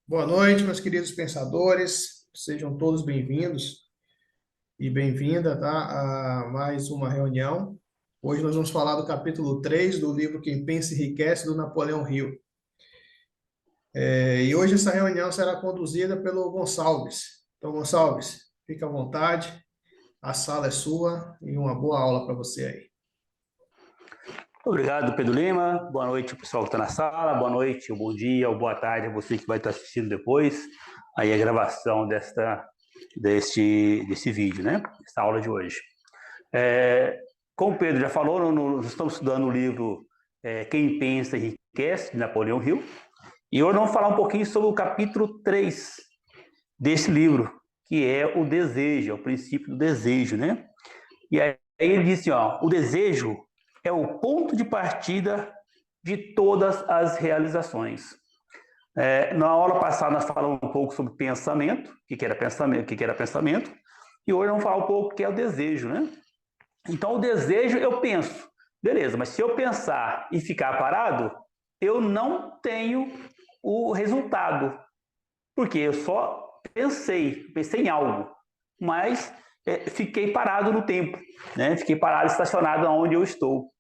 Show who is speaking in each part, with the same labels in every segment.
Speaker 1: Boa noite, meus queridos pensadores. Sejam todos bem-vindos e bem-vinda, tá? A mais uma reunião. Hoje nós vamos falar do capítulo 3 do livro Quem Pensa Enriquece, do Napoleão Hill. E hoje essa reunião será conduzida pelo Gonçalves. Então, Gonçalves, fique à vontade, a sala é sua e uma boa aula para você aí.
Speaker 2: Obrigado, Pedro Lima. Boa noite, pessoal que está na sala. Boa noite, ou bom dia, ou boa tarde a você que vai estar assistindo depois aí a gravação desse vídeo, né? Essa aula de hoje. Como o Pedro já falou, nós estamos estudando o livro Quem Pensa Enriquece, de Napoleão Hill. E hoje vamos falar um pouquinho sobre o capítulo 3 desse livro, que é o desejo, é o princípio do desejo, né? E aí ele disse, ó, o desejo é o ponto de partida de todas as realizações. Na aula passada nós falamos um pouco sobre pensamento, o que era pensamento, e hoje vamos falar um pouco o que é o desejo, né? Então o desejo eu penso, beleza, mas se eu pensar e ficar parado, eu não tenho o resultado, porque eu só pensei em algo, mas fiquei parado no tempo, né? Fiquei parado, estacionado onde eu estou.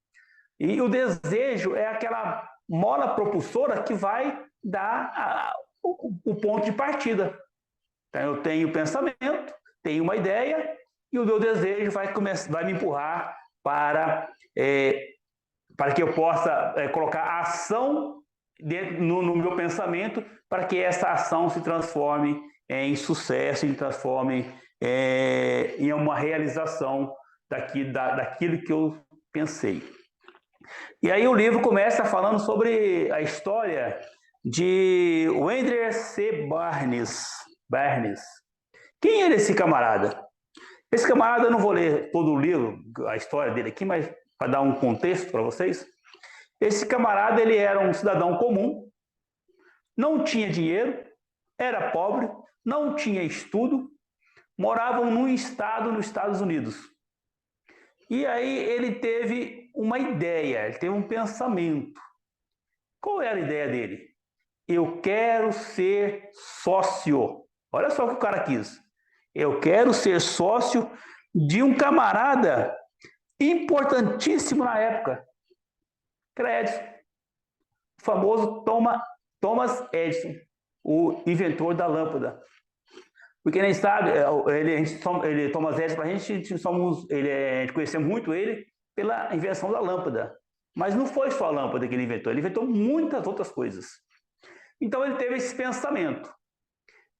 Speaker 2: E o desejo é aquela mola propulsora que vai dar o ponto de partida. Então, eu tenho pensamento, tenho uma ideia, e o meu desejo vai me empurrar para que eu possa colocar ação no meu pensamento, para que essa ação se transforme em sucesso, se transforme em uma realização daquilo que eu pensei. E aí o livro começa falando sobre a história de Wendell C. Barnes. Quem era esse camarada? Esse camarada, eu não vou ler todo o livro, a história dele aqui, mas para dar um contexto para vocês. Esse camarada, ele era um cidadão comum, não tinha dinheiro, era pobre, não tinha estudo, moravam num estado nos Estados Unidos. E aí ele teve uma ideia, ele teve um pensamento. Qual era a ideia dele? Eu quero ser sócio. Olha só o que o cara quis. Eu quero ser sócio de um camarada importantíssimo na época, Edison, o famoso Thomas Edison, o inventor da lâmpada. Porque nem sabe, Thomas Edison, a gente conheceu muito ele pela invenção da lâmpada. Mas não foi só a lâmpada que ele inventou muitas outras coisas. Então ele teve esse pensamento.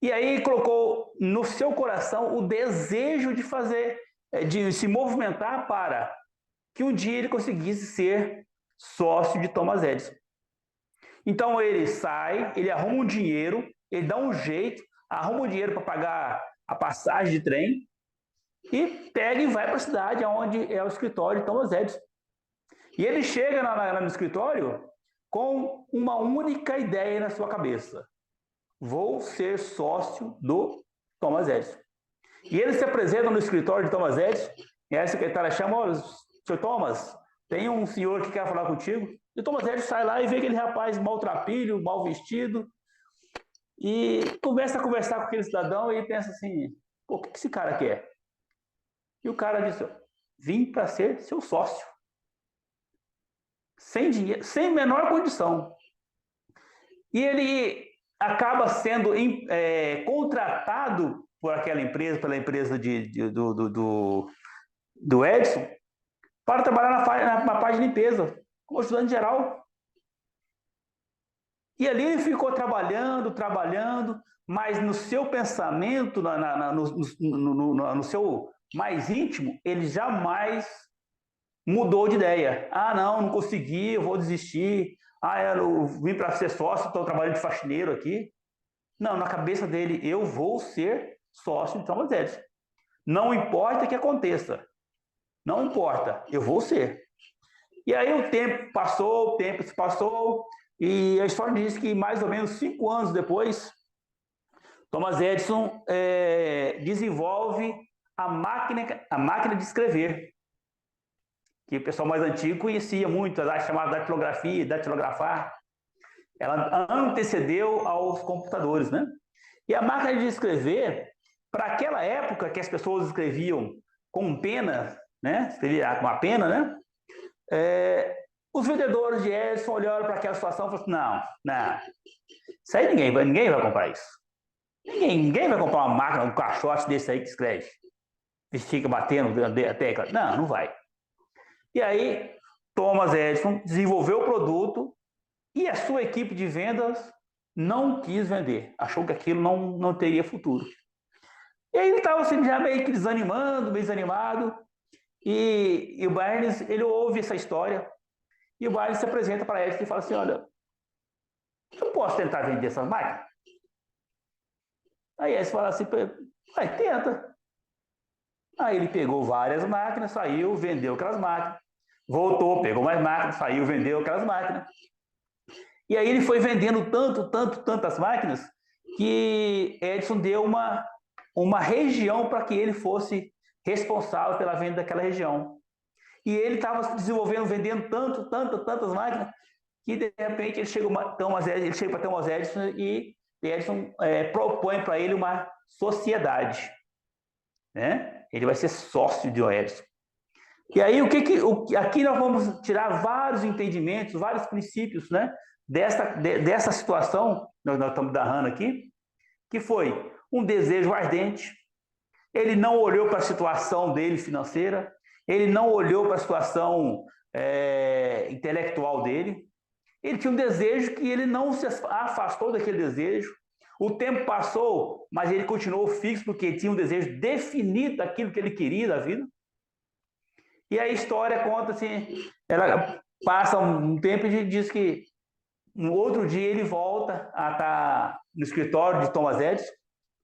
Speaker 2: E aí colocou no seu coração o desejo de fazer, de se movimentar para que um dia ele conseguisse ser sócio de Thomas Edison. Então ele sai, ele arruma um dinheiro, ele dá um jeito, arruma um dinheiro para pagar a passagem de trem e pega e vai para a cidade onde é o escritório de Thomas Edison. E ele chega no escritório com uma única ideia na sua cabeça. Vou ser sócio do Thomas Edison. E ele se apresenta no escritório de Thomas Edison, e a secretária chama, olha, senhor Thomas, tem um senhor que quer falar contigo. E o Thomas Edison sai lá e vê aquele rapaz maltrapilho, mal vestido, e começa a conversar com aquele cidadão e pensa assim, pô, o que esse cara quer? E o cara diz, vim para ser seu sócio. Sem dinheiro, sem menor condição. E ele acaba sendo contratado por aquela empresa, pela empresa do Edison, para trabalhar na parte de limpeza, como ajudante geral. E ali ele ficou trabalhando, mas no seu pensamento, no seu mais íntimo, ele jamais mudou de ideia. Ah, não consegui, eu vou desistir. Ah, eu vim para ser sócio, estou trabalhando de faxineiro aqui. Não, na cabeça dele, eu vou ser sócio de Thomas Edison. Não importa o que aconteça. Não importa, eu vou ser. E aí o tempo se passou, e a história diz que mais ou menos 5 anos depois, Thomas Edison desenvolve a máquina de escrever, que o pessoal mais antigo conhecia muito, chamada datilografia, datilografar. ela antecedeu aos computadores, né? E a máquina de escrever, para aquela época que as pessoas escreviam com pena, né? Escrevia com a pena, né? Os vendedores de Edison olharam para aquela situação e falaram assim, não, isso aí ninguém vai comprar isso. Ninguém vai comprar uma máquina, um caixote desse aí que escreve. Que fica batendo a tecla. Não vai. E aí, Thomas Edison desenvolveu o produto e a sua equipe de vendas não quis vender. Achou que aquilo não teria futuro. E aí ele estava assim, já meio que desanimado. E o Barnes, ele ouve essa história. E o Barnes se apresenta para Edison e fala assim, olha, eu posso tentar vender essas máquinas? Aí Edison fala assim, vai, tenta. Aí ele pegou várias máquinas, saiu, vendeu aquelas máquinas. Voltou, pegou mais máquinas, saiu, vendeu aquelas máquinas. E aí ele foi vendendo tantas máquinas, que Edison deu uma região para que ele fosse responsável pela venda daquela região. E ele estava desenvolvendo, vendendo tantas máquinas, que de repente ele chega para Thomas Edison e Edison propõe para ele uma sociedade, né? Ele vai ser sócio de Edison. E aí, aqui nós vamos tirar vários entendimentos, vários princípios, né? Dessa situação, nós estamos narrando aqui, que foi um desejo ardente. Ele não olhou para a situação dele financeira, ele não olhou para a situação intelectual dele. Ele tinha um desejo que ele não se afastou daquele desejo. O tempo passou, mas ele continuou fixo porque tinha um desejo definido daquilo que ele queria da vida. E a história conta assim, ela passa um tempo e diz que um outro dia ele volta a estar no escritório de Thomas Edison,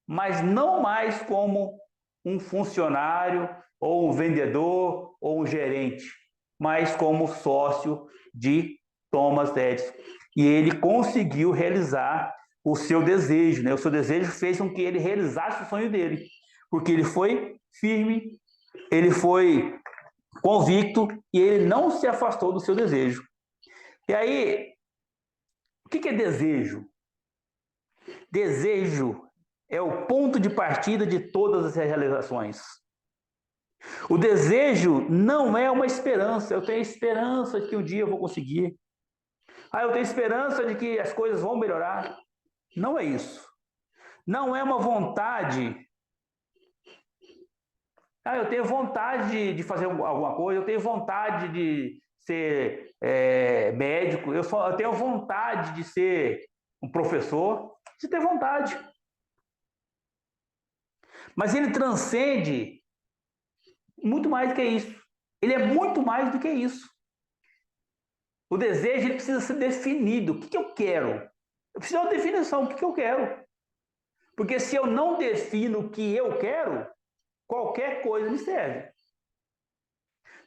Speaker 2: mas não mais como um funcionário, ou um vendedor, ou um gerente, mas como sócio de Thomas Edison. E ele conseguiu realizar o seu desejo, né? O seu desejo fez com que ele realizasse o sonho dele, porque ele foi firme, ele foi convicto e ele não se afastou do seu desejo. E aí, o que é desejo? Desejo é o ponto de partida de todas as realizações. O desejo não é uma esperança. Eu tenho esperança de que um dia eu vou conseguir. Eu tenho esperança de que as coisas vão melhorar. Não é isso. Não é uma vontade. Eu tenho vontade de fazer alguma coisa, eu tenho vontade de ser médico, eu tenho vontade de ser um professor. Você tem vontade. Mas ele transcende muito mais do que isso. Ele é muito mais do que isso. O desejo ele precisa ser definido. O que eu quero? Eu preciso de uma definição. O que eu quero? Porque se eu não defino o que eu quero, qualquer coisa me serve.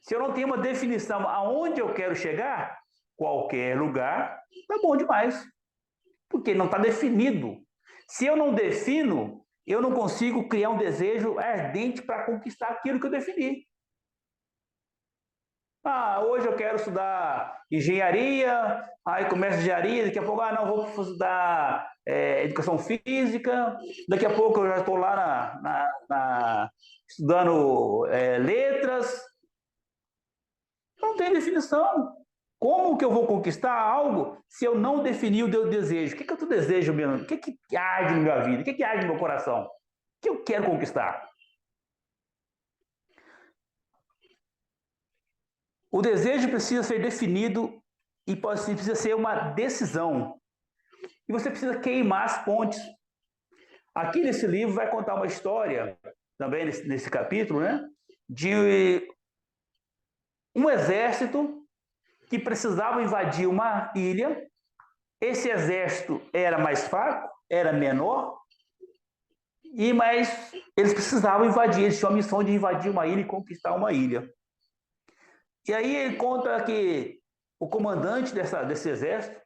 Speaker 2: Se eu não tenho uma definição aonde eu quero chegar, qualquer lugar tá bom demais. Porque não está definido. Se eu não defino, eu não consigo criar um desejo ardente para conquistar aquilo que eu defini. Hoje eu quero estudar engenharia, aí começo engenharia, daqui a pouco, não, vou estudar educação física, daqui a pouco eu já estou lá estudando letras. Eu não tenho definição. Como que eu vou conquistar algo se eu não definir o meu desejo? O que eu desejo mesmo? O que arde na minha vida? O que arde no meu coração? O que eu quero conquistar? O desejo precisa ser definido e precisa ser uma decisão. E você precisa queimar as pontes. Aqui nesse livro vai contar uma história, também nesse capítulo, né? De um exército que precisava invadir uma ilha. Esse exército era mais fraco, era menor, mas eles precisavam invadir, eles tinham a missão de invadir uma ilha e conquistar uma ilha. E aí ele conta que o comandante desse exército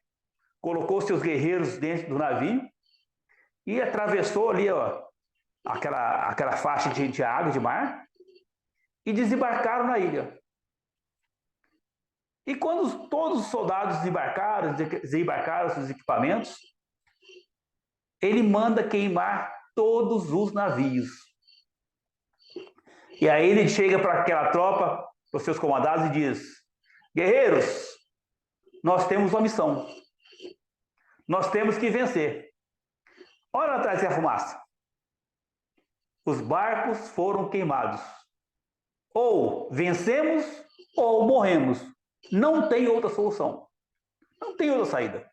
Speaker 2: colocou seus guerreiros dentro do navio e atravessou ali aquela faixa de água, de mar, e desembarcaram na ilha. E quando todos os soldados desembarcaram seus equipamentos, ele manda queimar todos os navios. E aí ele chega para aquela tropa, para os seus comandados, e diz: guerreiros, nós temos uma missão. Nós temos que vencer. Olha atrás da fumaça. Os barcos foram queimados. Ou vencemos ou morremos. Não tem outra solução. Não tem outra saída.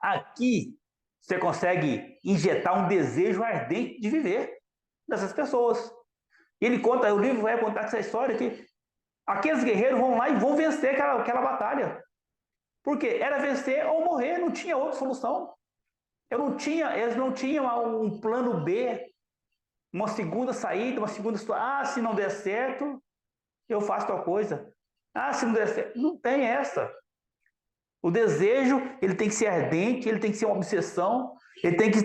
Speaker 2: Aqui você consegue injetar um desejo ardente de viver dessas pessoas. Ele conta, o livro vai contar essa história que aqueles guerreiros vão lá e vão vencer aquela batalha. Porque era vencer ou morrer, não tinha outra solução. Eles não tinham um plano B, uma segunda saída, uma segunda situação. Ah, se não der certo, eu faço tal coisa. Ah, se não der certo, não tem essa. O desejo, ele tem que ser ardente, ele tem que ser uma obsessão, ele tem que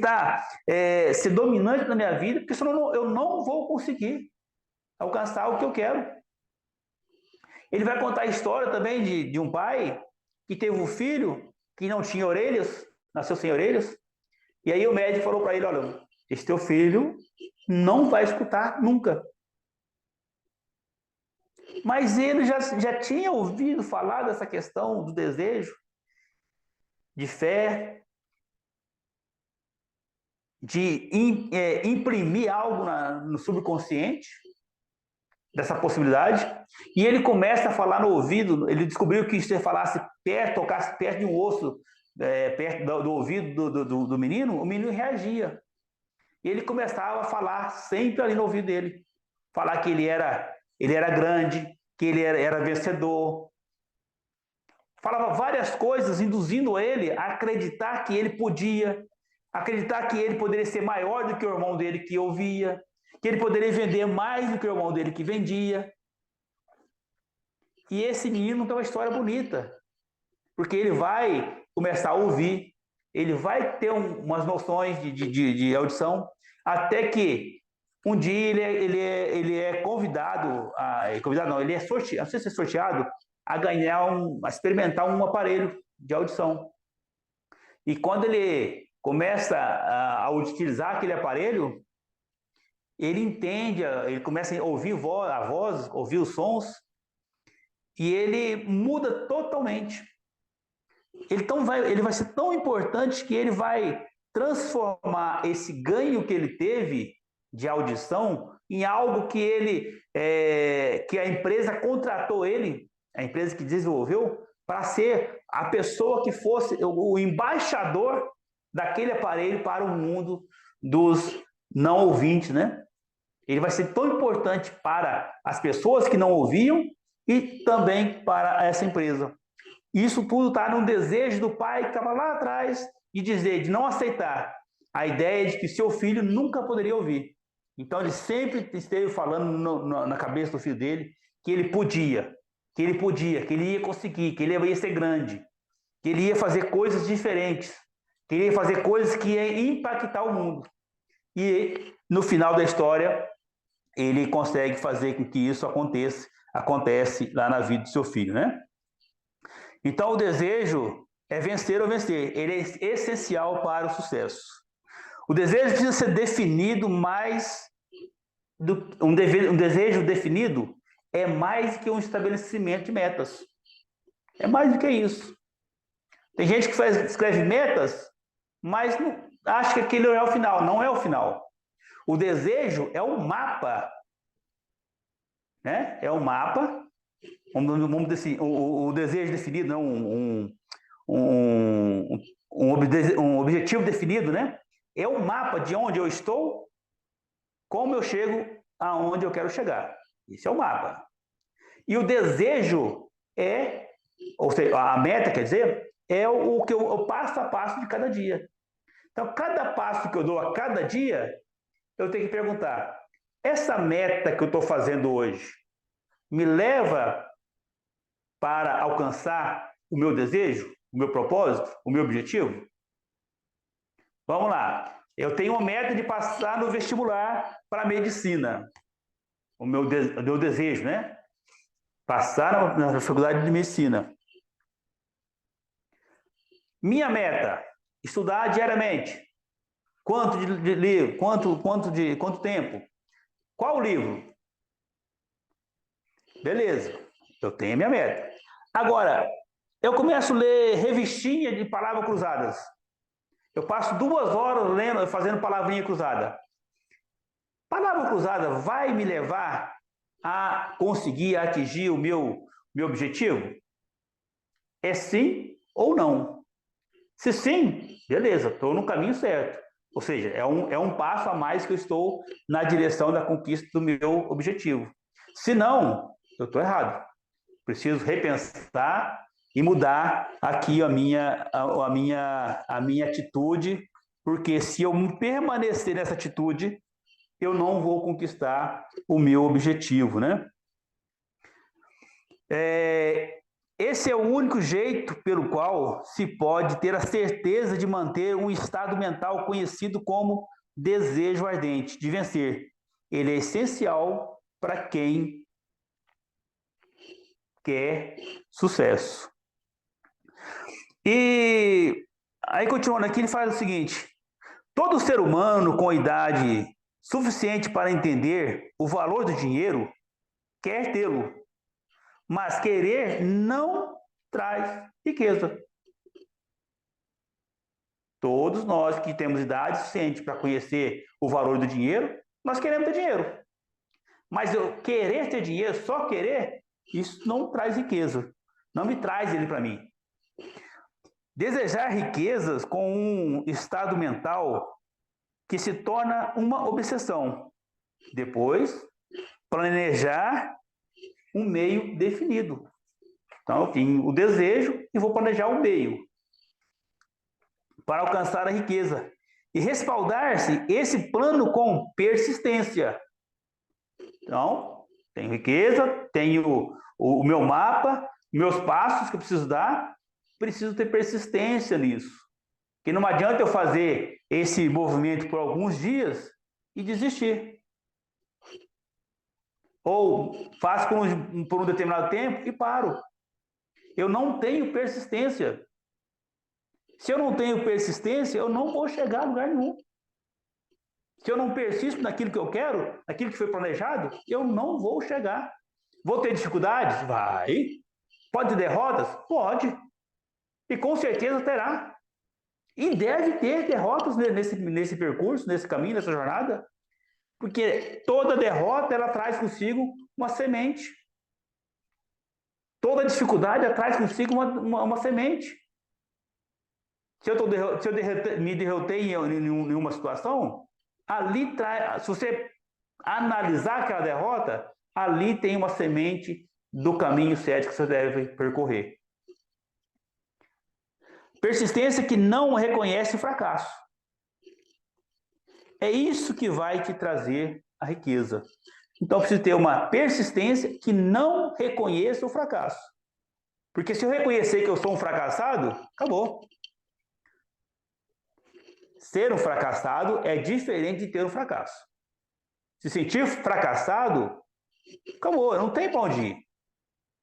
Speaker 2: ser dominante na minha vida, porque senão eu não vou conseguir alcançar o que eu quero. Ele vai contar a história também de um pai que teve um filho que não tinha orelhas, nasceu sem orelhas, e aí o médico falou para ele: olha, esse teu filho não vai escutar nunca. Mas ele já tinha ouvido falar dessa questão do desejo, de fé, de imprimir algo no subconsciente, dessa possibilidade, e ele começa a falar no ouvido. Ele descobriu que se você falasse perto, tocasse perto de um osso, perto do ouvido do menino, o menino reagia. E ele começava a falar sempre ali no ouvido dele, falar que ele era grande, que ele era vencedor. Falava várias coisas, induzindo ele a acreditar que ele podia, acreditar que ele poderia ser maior do que o irmão dele que ouvia, que ele poderia vender mais do que o irmão dele que vendia. E esse menino tem uma história bonita, porque ele vai começar a ouvir, ele vai ter umas noções de audição, até que um dia ele é convidado, ele é sorteado, não sei se é sorteado, a ganhar, a experimentar um aparelho de audição. E quando ele começa a utilizar aquele aparelho, ele entende, ele começa a ouvir a voz, ouvir os sons, e ele muda totalmente. Ele vai ser tão importante que ele vai transformar esse ganho que ele teve de audição em algo que que a empresa contratou ele, a empresa que desenvolveu, para ser a pessoa que fosse o embaixador daquele aparelho para o mundo dos não ouvintes, né? Ele vai ser tão importante para as pessoas que não ouviam e também para essa empresa. Isso tudo está no desejo do pai que estava lá atrás de não aceitar a ideia de que seu filho nunca poderia ouvir. Então ele sempre esteve falando na cabeça do filho dele que ele podia, que ele ia conseguir, que ele ia ser grande, que ele ia fazer coisas diferentes, que ele ia fazer coisas que iam impactar o mundo. E no final da história, ele consegue fazer com que isso acontece lá na vida do seu filho, né? Então, o desejo é vencer ou vencer. Ele é essencial para o sucesso. O desejo precisa ser definido um desejo definido é mais que um estabelecimento de metas. É mais do que isso. Tem gente que escreve metas, mas acha que aquele é o final. Não é o final. O desejo é um mapa, né? É um mapa, vamos dizer assim, o desejo definido, não um objetivo definido, né? É um mapa de onde eu estou, como eu chego aonde eu quero chegar. Esse é o mapa. E o desejo ou seja, a meta, quer dizer, é o passo a passo de cada dia. Então, cada passo que eu dou a cada dia, eu tenho que perguntar: essa meta que eu estou fazendo hoje me leva para alcançar o meu desejo, o meu propósito, o meu objetivo? Vamos lá. Eu tenho uma meta de passar no vestibular para medicina. O meu desejo, né? Passar na faculdade de medicina. Minha meta, estudar diariamente. Quanto de livro? Quanto tempo? Qual livro? Beleza, eu tenho a minha meta. Agora, eu começo a ler revistinha de palavras cruzadas. Eu passo 2 horas lendo, fazendo palavrinha cruzada. Palavra cruzada vai me levar a conseguir atingir o meu objetivo? É sim ou não? Se sim, beleza, estou no caminho certo. Ou seja, é um passo a mais que eu estou na direção da conquista do meu objetivo. Se não, eu estou errado. Preciso repensar e mudar aqui a minha atitude, porque se eu permanecer nessa atitude, eu não vou conquistar o meu objetivo, né? Esse é o único jeito pelo qual se pode ter a certeza de manter um estado mental conhecido como desejo ardente de vencer. Ele é essencial para quem quer sucesso. E aí, continuando aqui, ele faz o seguinte: todo ser humano com idade suficiente para entender o valor do dinheiro quer tê-lo, mas querer não traz riqueza. Todos nós que temos idade suficiente para conhecer o valor do dinheiro, nós queremos ter dinheiro. Mas eu querer ter dinheiro, só querer, isso não traz riqueza. Não me traz ele para mim. Desejar riquezas com um estado mental que se torna uma obsessão. Depois, planejar um meio definido. Então, eu tenho o desejo e vou planejar o meio para alcançar a riqueza. E respaldar-se esse plano com persistência. Então, tenho riqueza, tenho o meu mapa, meus passos que eu preciso dar, preciso ter persistência nisso. Porque não adianta eu fazer esse movimento por alguns dias e desistir. Ou faço por um determinado tempo e paro. Eu não tenho persistência. Se eu não tenho persistência, eu não vou chegar a lugar nenhum. Se eu não persisto naquilo que eu quero, naquilo que foi planejado, eu não vou chegar. Vou ter dificuldades? Vai. Pode ter derrotas? Pode. E com certeza terá. E deve ter derrotas nesse percurso, nesse caminho, nessa jornada. Porque toda derrota, ela traz consigo uma semente. Toda dificuldade, ela traz consigo uma semente. Se eu me derrotei em uma situação, ali se você analisar aquela derrota, ali tem uma semente do caminho certo que você deve percorrer. Persistência que não reconhece o fracasso. É isso que vai te trazer a riqueza. Então, preciso ter uma persistência que não reconheça o fracasso. Porque se eu reconhecer que eu sou um fracassado, acabou. Ser um fracassado é diferente de ter um fracasso. Se sentir fracassado, acabou, não tem para onde ir.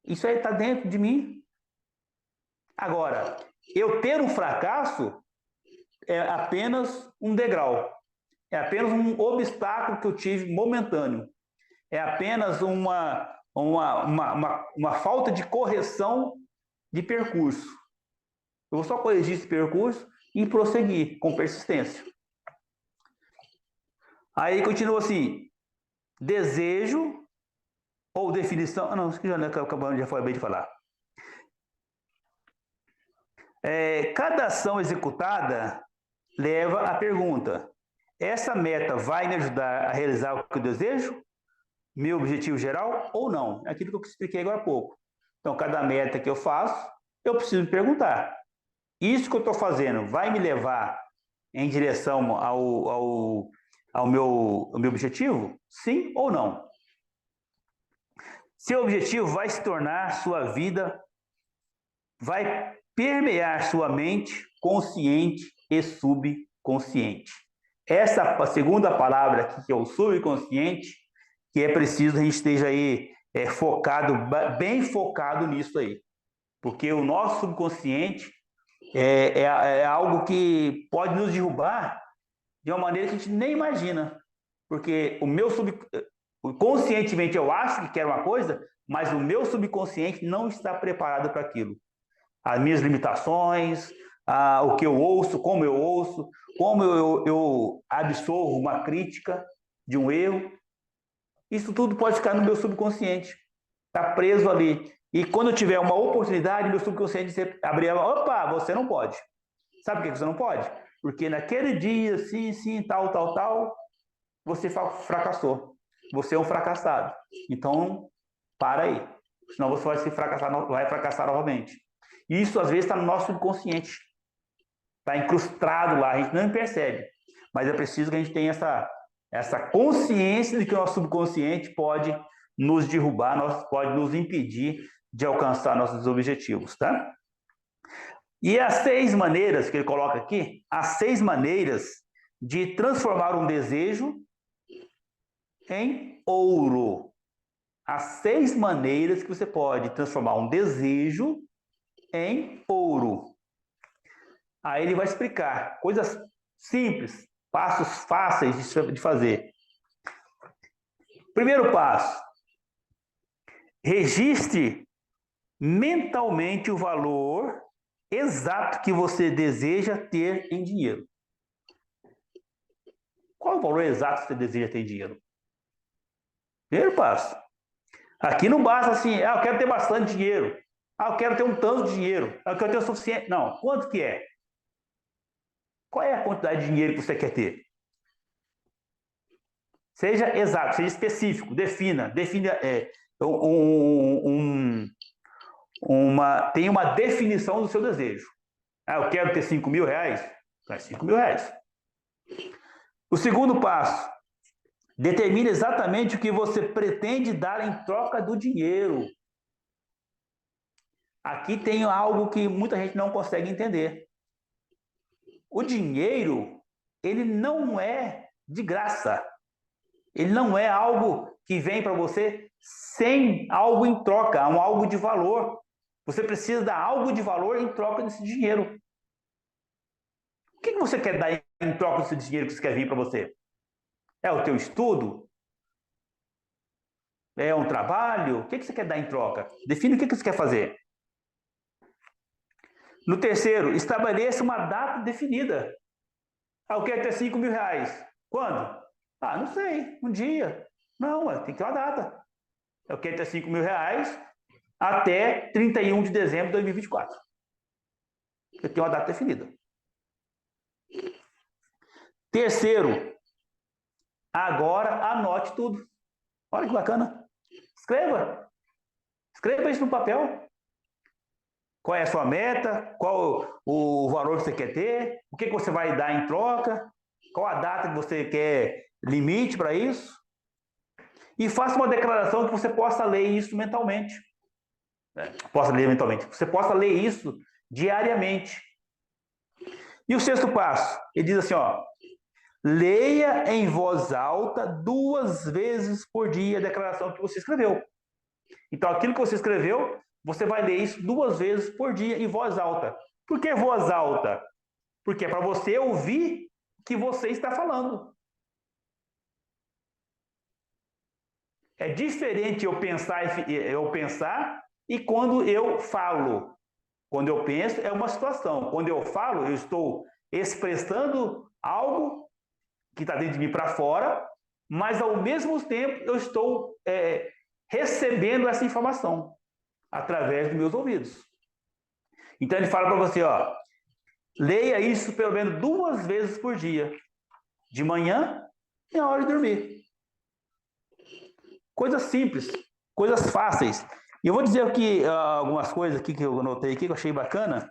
Speaker 2: Isso aí está dentro de mim. Agora, eu ter um fracasso é apenas um degrau. É apenas um obstáculo que eu tive momentâneo. É apenas uma falta de correção de percurso. Eu vou só corrigir esse percurso e prosseguir com persistência. Aí continua assim: desejo ou definição. Não, isso que já foi bem de falar. Cada ação executada leva à pergunta: essa meta vai me ajudar a realizar o que eu desejo? Meu objetivo geral ou não? É aquilo que eu expliquei agora há pouco. Então, cada meta que eu faço, eu preciso me perguntar: isso que eu estou fazendo vai me levar em direção ao meu objetivo? Sim ou não? Seu objetivo vai se tornar sua vida, vai permear sua mente consciente e subconsciente. Essa segunda palavra aqui, que é o subconsciente, que é preciso a gente esteja aí focado, bem focado nisso aí. Porque o nosso subconsciente é algo que pode nos derrubar de uma maneira que a gente nem imagina. Porque conscientemente eu acho que quero uma coisa, mas o meu subconsciente não está preparado para aquilo. As minhas limitações, o que eu ouço, como eu absorvo uma crítica de um erro, isso tudo pode ficar no meu subconsciente, está preso ali. E quando eu tiver uma oportunidade, meu subconsciente abrir, opa, você não pode. Sabe por que você não pode? Porque naquele dia, sim, tal, você fracassou. Você é um fracassado. Então, para aí. Senão você vai fracassar novamente. E isso, às vezes, está no nosso subconsciente. Está incrustado lá, a gente não percebe. Mas é preciso que a gente tenha essa consciência de que o nosso subconsciente pode nos derrubar, pode nos impedir de alcançar nossos objetivos, tá? E as 6 maneiras que ele coloca aqui, as 6 maneiras de transformar um desejo em ouro. As 6 maneiras que você pode transformar um desejo em ouro. Aí ele vai explicar coisas simples, passos fáceis de fazer. Primeiro passo: registre mentalmente o valor exato que você deseja ter em dinheiro. Qual é o valor exato que você deseja ter em dinheiro? Primeiro passo. Aqui não basta assim, eu quero ter bastante dinheiro. Eu quero ter um tanto de dinheiro. Eu quero ter o suficiente. Não, quanto que é? Qual é a quantidade de dinheiro que você quer ter? Seja exato, seja específico, defina tem uma definição do seu desejo. Eu quero ter 5 mil reais? Então é 5 mil reais. O segundo passo: determine exatamente o que você pretende dar em troca do dinheiro. Aqui tem algo que muita gente não consegue entender. O dinheiro, ele não é de graça. Ele não é algo que vem para você sem algo em troca, algo de valor. Você precisa dar algo de valor em troca desse dinheiro. O que você quer dar em troca desse dinheiro que você quer vir para você? É o teu estudo? É um trabalho? O que você quer dar em troca? Define o que você quer fazer. No terceiro, estabeleça uma data definida. Eu quero ter 5 mil reais. Quando? Não sei. Um dia. Não, tem que ter uma data. Eu quero ter 5 mil reais até 31 de dezembro de 2024. Eu tenho uma data definida. Terceiro, agora anote tudo. Olha que bacana. Escreva isso no papel. Qual é a sua meta? Qual o valor que você quer ter? O que você vai dar em troca? Qual a data que você quer limite para isso? E faça uma declaração que você possa ler isso mentalmente. Você possa ler isso diariamente. E o sexto passo, ele diz assim, leia em voz alta 2 vezes por dia a declaração que você escreveu. Então, aquilo que você escreveu, você vai ler isso 2 vezes por dia em voz alta. Por que voz alta? Porque é para você ouvir o que você está falando. É diferente eu pensar e quando eu falo. Quando eu penso, é uma situação. Quando eu falo, eu estou expressando algo que está dentro de mim para fora, mas ao mesmo tempo eu estou recebendo essa informação através dos meus ouvidos. Então ele fala para você, leia isso pelo menos 2 vezes por dia, de manhã e na hora de dormir. Coisas simples, coisas fáceis. E eu vou dizer aqui algumas coisas aqui que eu anotei aqui que eu achei bacana.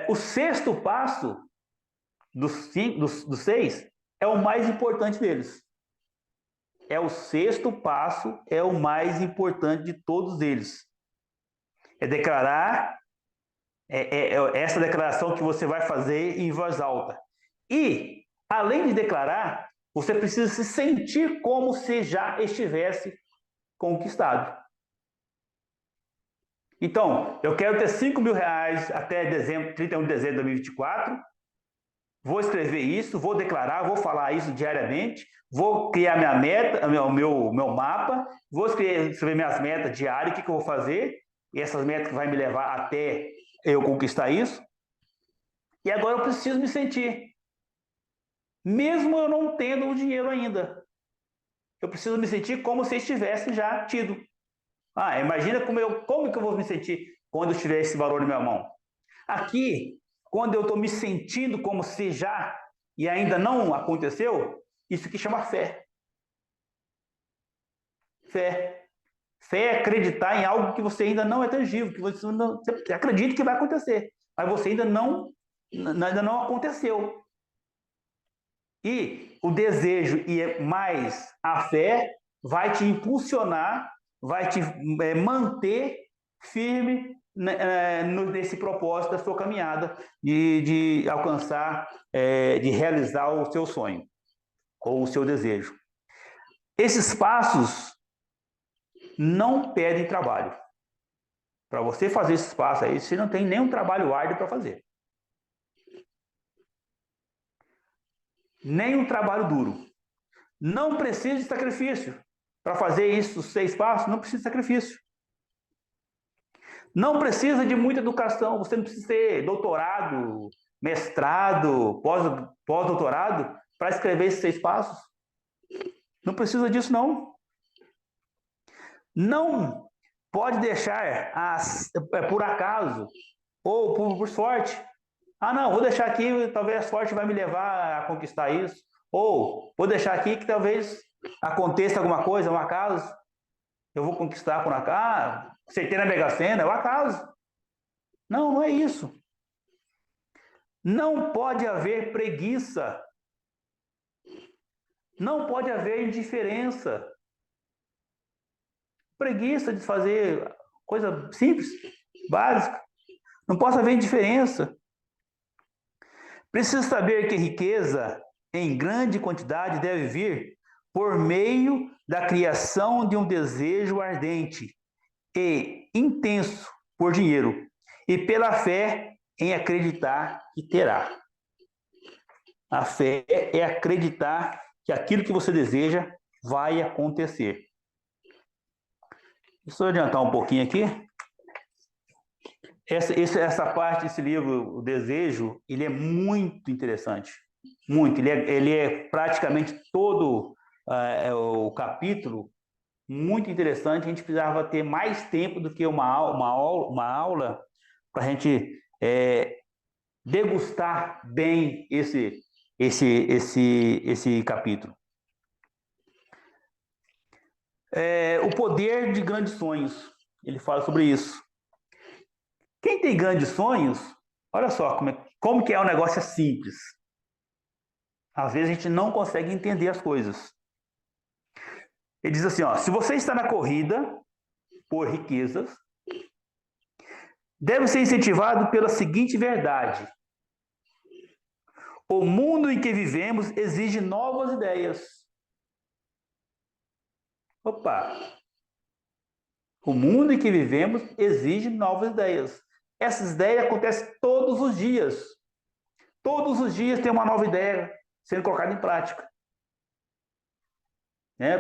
Speaker 2: O sexto passo dos 6 é o mais importante deles. O sexto passo é o mais importante de todos eles. É declarar, essa declaração que você vai fazer em voz alta. E, além de declarar, Você precisa se sentir como se já estivesse conquistado. Então, eu quero ter R$ 5.000 até 31 de dezembro de 2024. Vou escrever isso, vou declarar, vou falar isso diariamente, vou criar minha meta, meu mapa, vou escrever minhas metas diárias, o que eu vou fazer, e essas metas vão me levar até eu conquistar isso. E agora eu preciso me sentir, mesmo eu não tendo o dinheiro ainda. Eu preciso me sentir como se estivesse já tido. Imagina como que eu vou me sentir quando eu tiver esse valor na minha mão. Aqui, quando eu estou me sentindo como se já e ainda não aconteceu, isso que chama fé. Fé. Fé é acreditar em algo que você ainda não é tangível, que você acredita que vai acontecer, mas você ainda não aconteceu. E o desejo e mais a fé vai te impulsionar, vai te manter firme nesse propósito da sua caminhada de alcançar, de realizar o seu sonho ou o seu desejo. Esses passos não pedem trabalho. Para você fazer esses passos aí, você não tem nenhum trabalho árduo para fazer. Nenhum trabalho duro. Não precisa de sacrifício. Para fazer isso, os 6 passos, não precisa de sacrifício. Não precisa de muita educação. Você não precisa ter doutorado, mestrado, pós-doutorado para escrever esses 6 passos. Não precisa disso, não. Não pode deixar por acaso ou por sorte. Não, vou deixar aqui, talvez a sorte vai me levar a conquistar isso. Ou vou deixar aqui que talvez aconteça alguma coisa, um acaso. Eu vou conquistar por acaso. Acertei na Mega Sena, é um acaso. Não, não é isso. Não pode haver preguiça. Não pode haver indiferença. Preguiça de fazer coisa simples, básica. Não pode haver indiferença. Precisa saber que riqueza em grande quantidade deve vir por meio da criação de um desejo ardente e intenso por dinheiro e pela fé em acreditar que terá. A fé é acreditar que aquilo que você deseja vai acontecer. Deixa eu adiantar um pouquinho aqui. Essa parte desse livro, O Desejo, ele é muito interessante. Muito. Ele é praticamente todo o capítulo muito interessante. A gente precisava ter mais tempo do que uma aula para a gente degustar bem esse capítulo. O poder de grandes sonhos. Ele fala sobre isso. Quem tem grandes sonhos, olha só como que é um negócio simples. Às vezes a gente não consegue entender as coisas. Ele diz assim, se você está na corrida por riquezas, deve ser incentivado pela seguinte verdade. O mundo em que vivemos exige novas ideias. O mundo em que vivemos exige novas ideias. Essas ideias acontecem todos os dias. Todos os dias tem uma nova ideia sendo colocada em prática.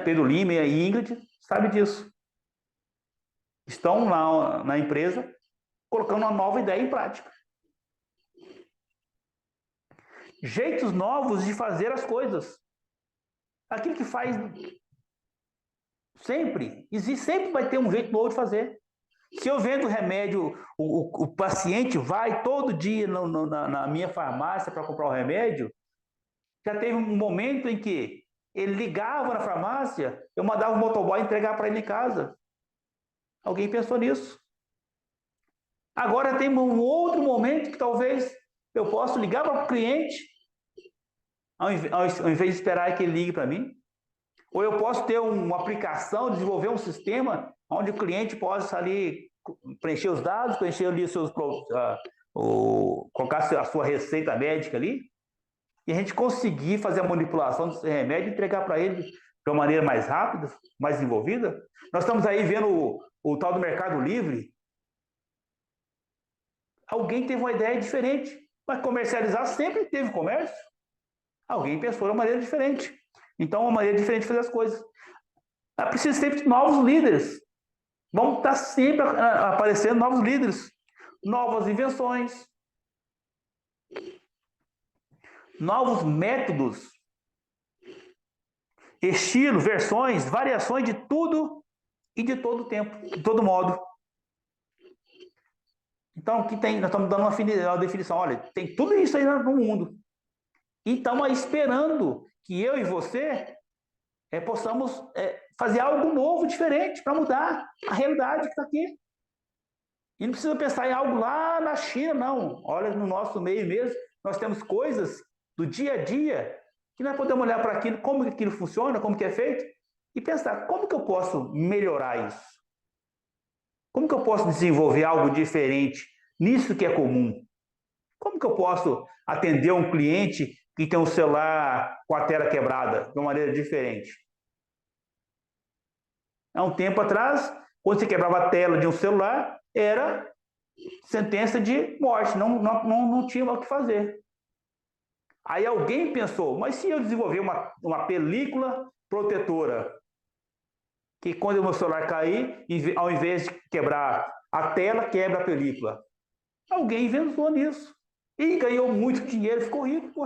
Speaker 2: Pedro Lima e Ingrid sabem disso. Estão lá na empresa colocando uma nova ideia em prática. Jeitos novos de fazer as coisas. Aquilo que faz sempre vai ter um jeito novo de fazer. Se eu vendo remédio, o paciente vai todo dia na minha farmácia para comprar o remédio, já teve um momento em que ele ligava na farmácia, eu mandava o motoboy entregar para ele em casa. Alguém pensou nisso? Agora tem um outro momento que talvez eu possa ligar para o cliente, ao invés de esperar que ele ligue para mim. Ou eu posso ter uma aplicação, desenvolver um sistema onde o cliente possa ali preencher os dados, preencher ali colocar a sua receita médica ali. e a gente conseguir fazer a manipulação desse remédio e entregar para ele de uma maneira mais rápida, mais desenvolvida. Nós estamos aí vendo o tal do Mercado Livre. Alguém teve uma ideia diferente, mas comercializar sempre teve comércio. Alguém pensou de uma maneira diferente. Então, uma maneira diferente de fazer as coisas. É preciso sempre de novos líderes. Vão estar sempre aparecendo novos líderes, novas invenções, novos métodos, estilos, versões, variações de tudo e de todo tempo, de todo modo. Então, o que tem? Nós estamos dando uma definição. Olha, tem tudo isso aí no mundo. E estamos aí esperando que eu e você possamos fazer algo novo, diferente, para mudar a realidade que está aqui. E não precisa pensar em algo lá na China, não. Olha, no nosso meio mesmo, nós temos coisas do dia a dia que nós podemos olhar para aquilo, como que aquilo funciona, como que é feito, e pensar, como que eu posso melhorar isso? Como que eu posso desenvolver algo diferente nisso que é comum? Como que eu posso atender um cliente que tem um celular com a tela quebrada de uma maneira diferente? Há um tempo atrás, quando você quebrava a tela de um celular, era sentença de morte, não tinha o que fazer. Aí alguém pensou, mas se eu desenvolver uma película protetora, que quando o meu celular cair, ao invés de quebrar a tela, quebra a película. Alguém inventou nisso. E ganhou muito dinheiro, ficou rico.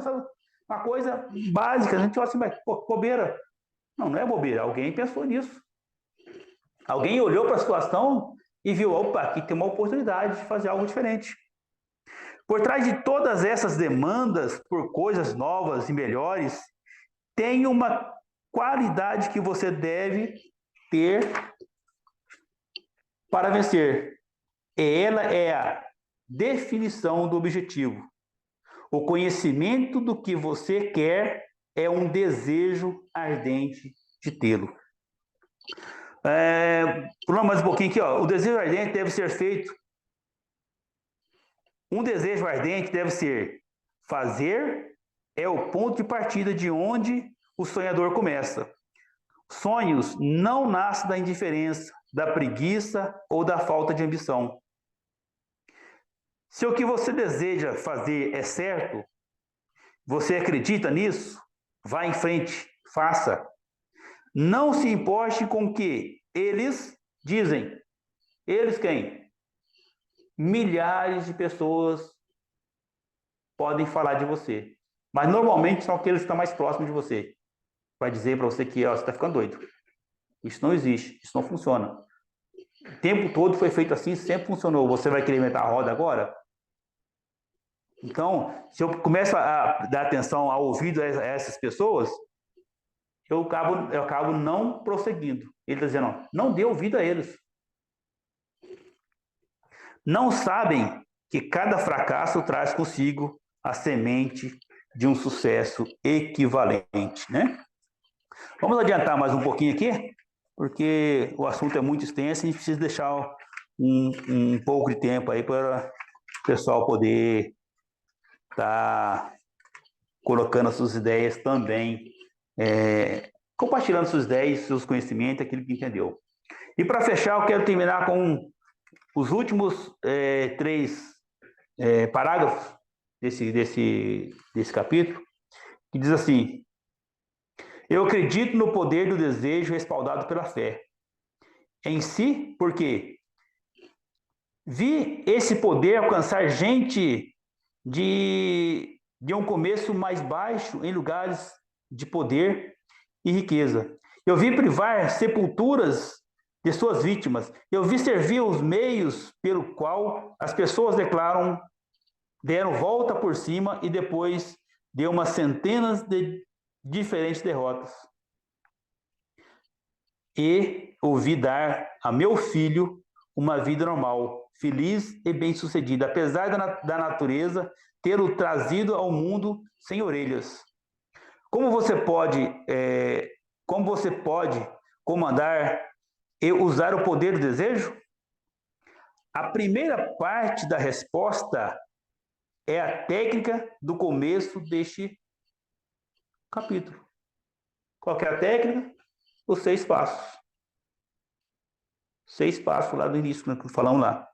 Speaker 2: Uma coisa básica. A gente fala assim, mas bobeira. Não é bobeira. Alguém pensou nisso. Alguém olhou para a situação e viu, opa, aqui tem uma oportunidade de fazer algo diferente. Por trás de todas essas demandas por coisas novas e melhores, tem uma qualidade que você deve ter para vencer. Ela é a definição do objetivo. O conhecimento do que você quer é um desejo ardente de tê-lo. Pulando mais um pouquinho aqui, ó. O desejo ardente deve ser feito. Um desejo ardente deve ser fazer é o ponto de partida de onde o sonhador começa. Sonhos não nascem da indiferença, da preguiça ou da falta de ambição. Se o que você deseja fazer é certo, você acredita nisso, vá em frente, faça. Não se importe com o que eles dizem. Eles quem? Milhares de pessoas podem falar de você. Mas normalmente são aqueles que estão mais próximos de você. Vai dizer para você que você está ficando doido. Isso não existe, isso não funciona. O tempo todo foi feito assim, sempre funcionou. Você vai querer inventar a roda agora? Então, se eu começo a dar atenção ao ouvido a essas pessoas, eu acabo não prosseguindo. Ele está dizendo, não dê ouvido a eles. Não sabem que cada fracasso traz consigo a semente de um sucesso equivalente, né? Vamos adiantar mais um pouquinho aqui, porque o assunto é muito extenso e a gente precisa deixar um pouco de tempo aí para o pessoal poder estar colocando as suas ideias também, compartilhando suas ideias, seus conhecimentos, aquilo que entendeu. E para fechar, eu quero terminar com os últimos 3 parágrafos desse capítulo, que diz assim: eu acredito no poder do desejo respaldado pela fé em si, porque vi esse poder alcançar gente de um começo mais baixo em lugares de poder e riqueza. Eu vi privar sepulturas de suas vítimas. Eu vi servir os meios pelo qual as pessoas deram volta por cima e depois deu umas centenas de diferentes derrotas. E ouvi dar a meu filho uma vida normal, feliz e bem-sucedida, apesar da natureza tê-lo trazido ao mundo sem orelhas. Como você pode comandar e usar o poder do desejo? A primeira parte da resposta é a técnica do começo deste capítulo. Qual que é a técnica? Os 6 passos. 6 passos lá do início, que falamos lá.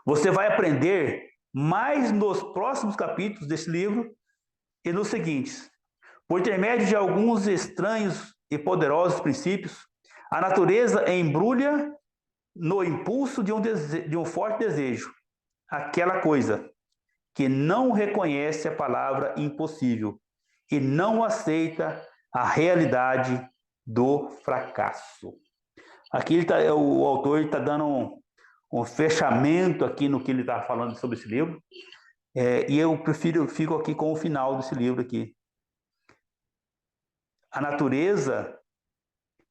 Speaker 2: Você vai aprender mais nos próximos capítulos desse livro e nos seguintes. Por intermédio de alguns estranhos e poderosos princípios, a natureza embrulha no impulso de um forte desejo, aquela coisa que não reconhece a palavra impossível e não aceita a realidade do fracasso. Aqui o autor está dando um fechamento aqui no que ele está falando sobre esse livro, e eu fico aqui com o final desse livro aqui. A natureza,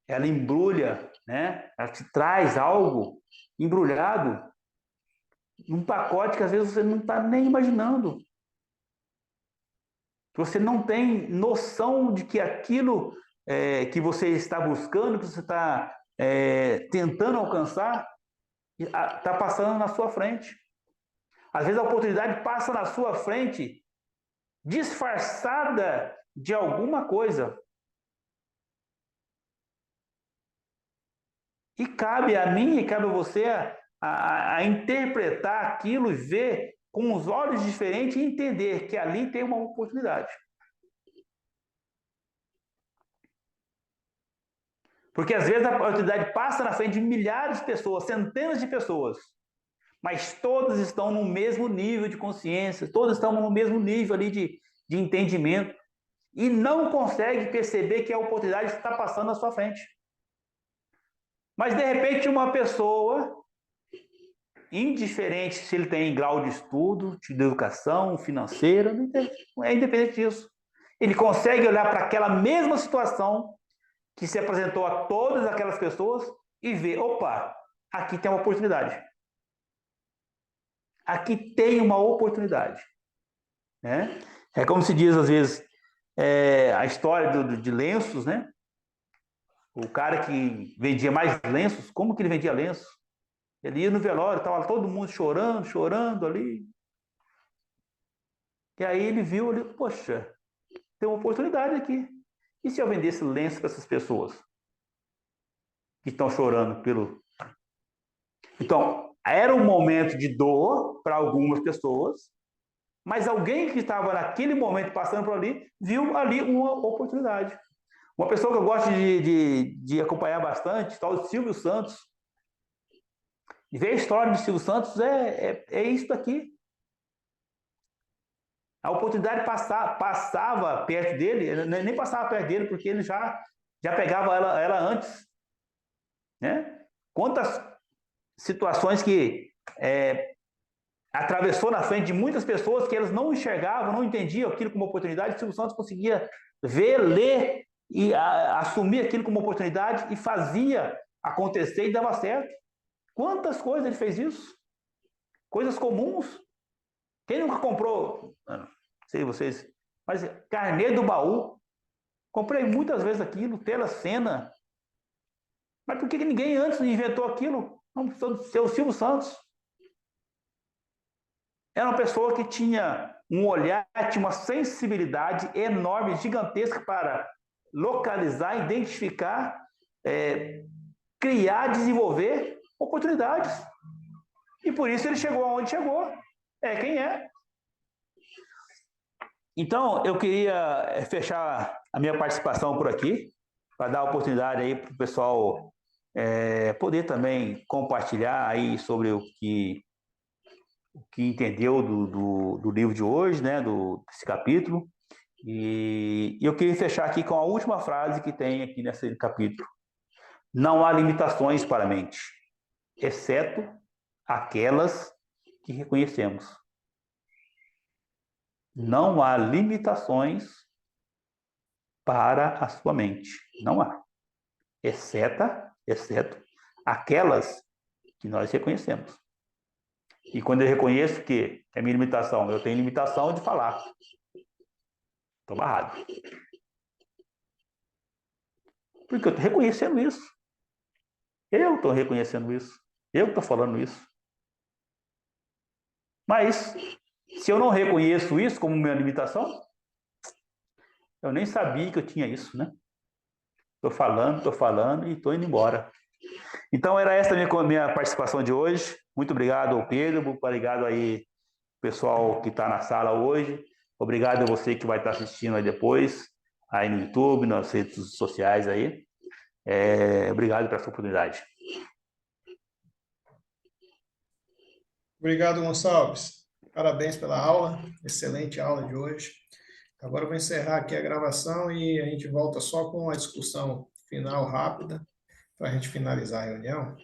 Speaker 2: ela embrulha, né? Ela te traz algo embrulhado num pacote que às vezes você não está nem imaginando. Você não tem noção de que aquilo que você está buscando, que você está tentando alcançar, está passando na sua frente. Às vezes a oportunidade passa na sua frente disfarçada de alguma coisa. E cabe a mim e cabe a você a interpretar aquilo e ver com os olhos diferentes e entender que ali tem uma oportunidade. Porque às vezes a oportunidade passa na frente de milhares de pessoas, centenas de pessoas, mas todas estão no mesmo nível de consciência, todas estão no mesmo nível ali de entendimento e não consegue perceber que a oportunidade está passando na sua frente. Mas, de repente, uma pessoa, indiferente se ele tem grau de estudo, de educação, financeira, não é independente disso. Ele consegue olhar para aquela mesma situação que se apresentou a todas aquelas pessoas e ver, opa, aqui tem uma oportunidade. Aqui tem uma oportunidade. Né? É como se diz, às vezes, a história de lenços, né? O cara que vendia mais lenços, como que ele vendia lenços? Ele ia no velório, estava todo mundo chorando ali. E aí ele viu ali, poxa, tem uma oportunidade aqui. E se eu vendesse lenço para essas pessoas que estão chorando pelo... Então, era um momento de dor para algumas pessoas, mas alguém que estava naquele momento passando por ali, viu ali uma oportunidade. Uma pessoa que eu gosto de acompanhar bastante, tal de Silvio Santos. E ver a história de Silvio Santos é isso aqui. A oportunidade passava perto dele, nem passava perto dele, porque ele já pegava ela antes. Né? Quantas situações que atravessou na frente de muitas pessoas que elas não enxergavam, não entendiam aquilo como oportunidade, Silvio Santos conseguia ver, ler e assumir aquilo como oportunidade e fazia acontecer e dava certo. Quantas coisas ele fez isso? Coisas comuns. Quem nunca comprou, não sei vocês, mas carnê do baú? Comprei muitas vezes aquilo, tela cena. Mas por que ninguém antes inventou aquilo? Não precisou ser o Silvio Santos. Era uma pessoa que tinha um olhar, tinha uma sensibilidade enorme, gigantesca para localizar, identificar, criar, desenvolver oportunidades. E por isso ele chegou aonde chegou. É quem é. Então, eu queria fechar a minha participação por aqui, para dar a oportunidade aí para o pessoal poder também compartilhar aí sobre o que entendeu do livro de hoje, né, desse capítulo. E eu queria fechar aqui com a última frase que tem aqui nesse capítulo. Não há limitações para a mente, exceto aquelas que reconhecemos. Não há limitações para a sua mente. Não há. Exceto aquelas que nós reconhecemos. E quando eu reconheço que é minha limitação, eu tenho limitação de falar. Estou barrado. Porque eu estou reconhecendo isso. Eu estou reconhecendo isso. Eu estou falando isso. Mas, se eu não reconheço isso como minha limitação, Eu nem sabia que eu tinha isso, né? Estou falando e estou indo embora. Então, era essa a minha participação de hoje. Muito obrigado, Pedro. Obrigado aí, pessoal que está na sala hoje. Obrigado a você que vai estar assistindo aí depois, aí no YouTube, nas redes sociais aí. Obrigado pela sua oportunidade.
Speaker 1: Obrigado, Gonçalves. Parabéns pela aula, excelente aula de hoje. Agora eu vou encerrar aqui a gravação e a gente volta só com a discussão final rápida para a gente finalizar a reunião.